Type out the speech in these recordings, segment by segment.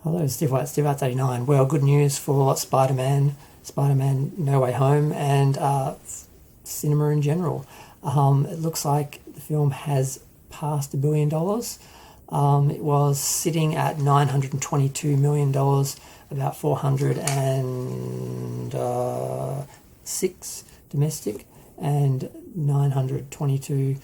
Hello, Steve White, Steve Arts 89. Well, good news for Spider-Man, Spider-Man No Way Home, and cinema in general. It looks like the film has passed $1 billion. It was sitting at $922 million, about 406 domestic and 922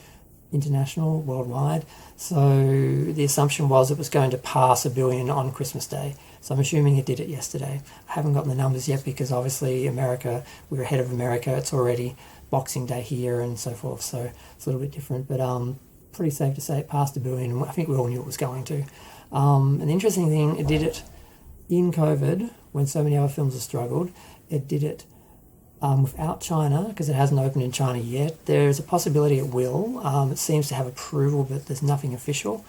international worldwide. So the assumption was it was going to pass $1 billion on Christmas Day. So I'm assuming it did it yesterday. I haven't gotten the numbers yet because obviously America, we're ahead of America. It's already Boxing Day here and so forth. So it's a little bit different, but pretty safe to say it passed $1 billion. I think we all knew it was going to. An interesting thing, it did it in COVID when so many other films have struggled. It did it without China, because it hasn't opened in China yet. There's a possibility it will. It seems to have approval, but there's nothing official.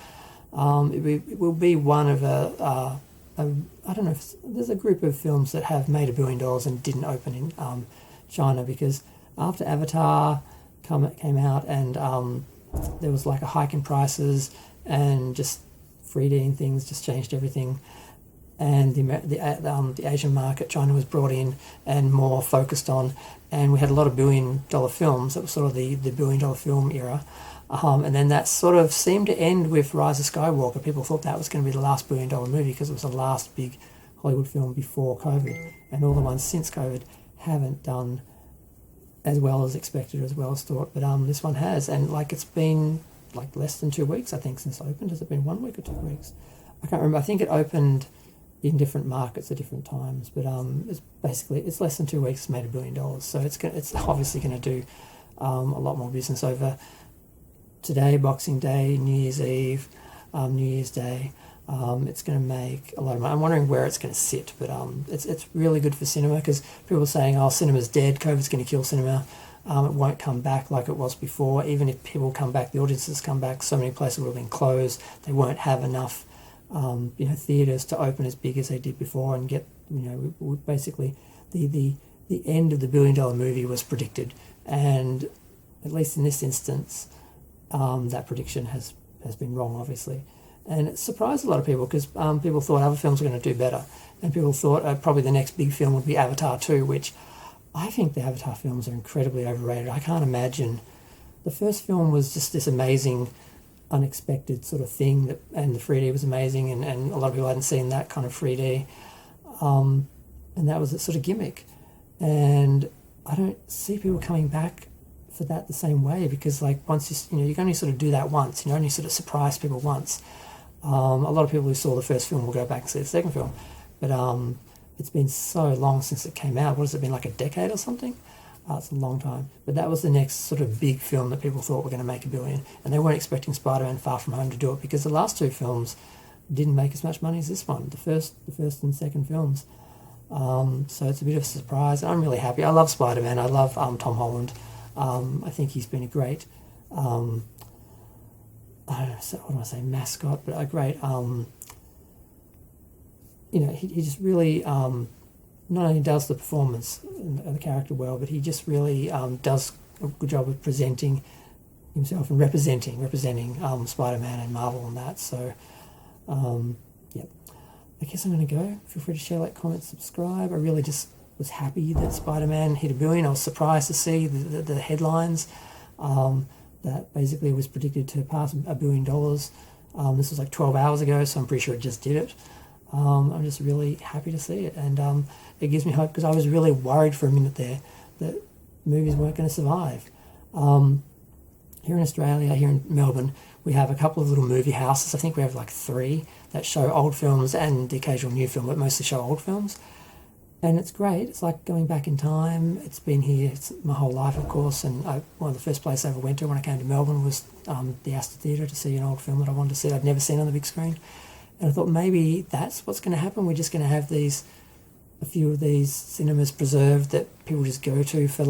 It will be one of I don't know if there's a group of films that have made $1 billion and didn't open in China, because after Avatar came out and there was like a hike in prices and just 3D and things just changed everything. And the Asian market, China was brought in and more focused on, and we had a lot of $1 billion films. That was sort of the $1 billion film era. And then that sort of seemed to end with Rise of Skywalker. People thought that was going to be the last $1 billion movie because it was the last big Hollywood film before COVID. And all the ones since COVID haven't done as well as expected, as well as thought. But this one has. And like it's been like less than 2 weeks, I think, since it opened. Has it been 1 week or 2 weeks? I can't remember. I think it opened in different markets at different times, but it's less than 2 weeks. It's made $1 billion, so it's obviously going to do a lot more business over today, Boxing Day, New Year's Eve, New Year's Day. It's going to make a lot of money. I'm wondering where it's going to sit, but it's really good for cinema, because people are saying, "Oh, cinema's dead. COVID's going to kill cinema. It won't come back like it was before. Even if people come back, the audiences come back. So many places will have been closed. They won't have enough." Theatres to open as big as they did before and get, basically the end of the $1 billion movie was predicted, and at least in this instance, that prediction has been wrong, obviously, and it surprised a lot of people, because people thought other films were going to do better, and people thought probably the next big film would be Avatar 2, which I think the Avatar films are incredibly overrated. I can't imagine. The first film was just this amazing, unexpected sort of thing, and the 3D was amazing, and a lot of people hadn't seen that kind of 3D, and that was a sort of gimmick, and I don't see people coming back for that the same way, because like once you can only sort of do that once, you only sort of surprise people once. A lot of people who saw the first film will go back and see the second film, but it's been so long since it came out. What has it been, like a decade or something? It's a long time. But that was the next sort of big film that people thought were going to make $1 billion. And they weren't expecting Spider-Man Far From Home to do it, because the last two films didn't make as much money as this one, the first and second films. So it's a bit of a surprise. I'm really happy. I love Spider-Man. I love Tom Holland. I think he's been a great, I don't know, what do I say, mascot, but a great, he just really... not only does the performance and the character well, but he just really does a good job of presenting himself and representing Spider-Man and Marvel and that. So, yeah. I guess I'm going to go. Feel free to share, like, comment, subscribe. I really just was happy that Spider-Man hit $1 billion. I was surprised to see the headlines that basically was predicted to pass $1 billion. This was like 12 hours ago, so I'm pretty sure it just did it. I'm just really happy to see it, and it gives me hope, because I was really worried for a minute there that movies weren't going to survive. Here in Australia, here in Melbourne, we have a couple of little movie houses. I think we have like 3 that show old films and the occasional new film, but mostly show old films. And it's great. It's like going back in time. It's been here my whole life, of course, and one of the first places I ever went to when I came to Melbourne was the Astor Theatre to see an old film that I wanted to see. I'd never seen on the big screen. And I thought maybe that's what's going to happen. We're just going to have a few of these cinemas preserved that people just go to for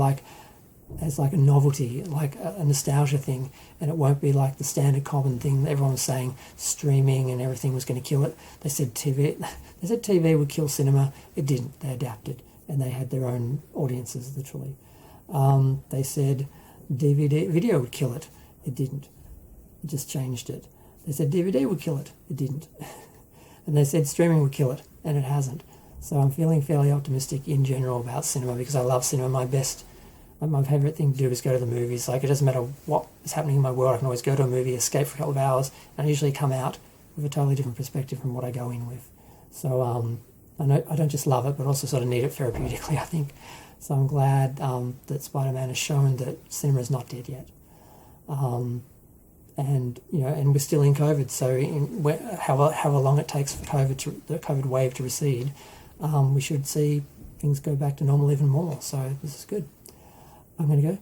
as a novelty, like a nostalgia thing. And it won't be like the standard common thing that everyone was saying, streaming and everything was going to kill it. They said TV would kill cinema. It didn't. They adapted, and they had their own audiences, literally. They said video would kill it. It didn't. It just changed it. They said DVD would kill it. It didn't. And they said streaming would kill it, and it hasn't. So I'm feeling fairly optimistic in general about cinema because I love cinema. My favourite thing to do is go to the movies. Like, it doesn't matter what is happening in my world, I can always go to a movie, escape for a couple of hours, and I usually come out with a totally different perspective from what I go in with. So I don't just love it, but also sort of need it therapeutically, I think. So I'm glad that Spider-Man has shown that cinema is not dead yet. And we're still in COVID, so however long it takes for the COVID wave to recede, we should see things go back to normal even more. So this is good. I'm going to go.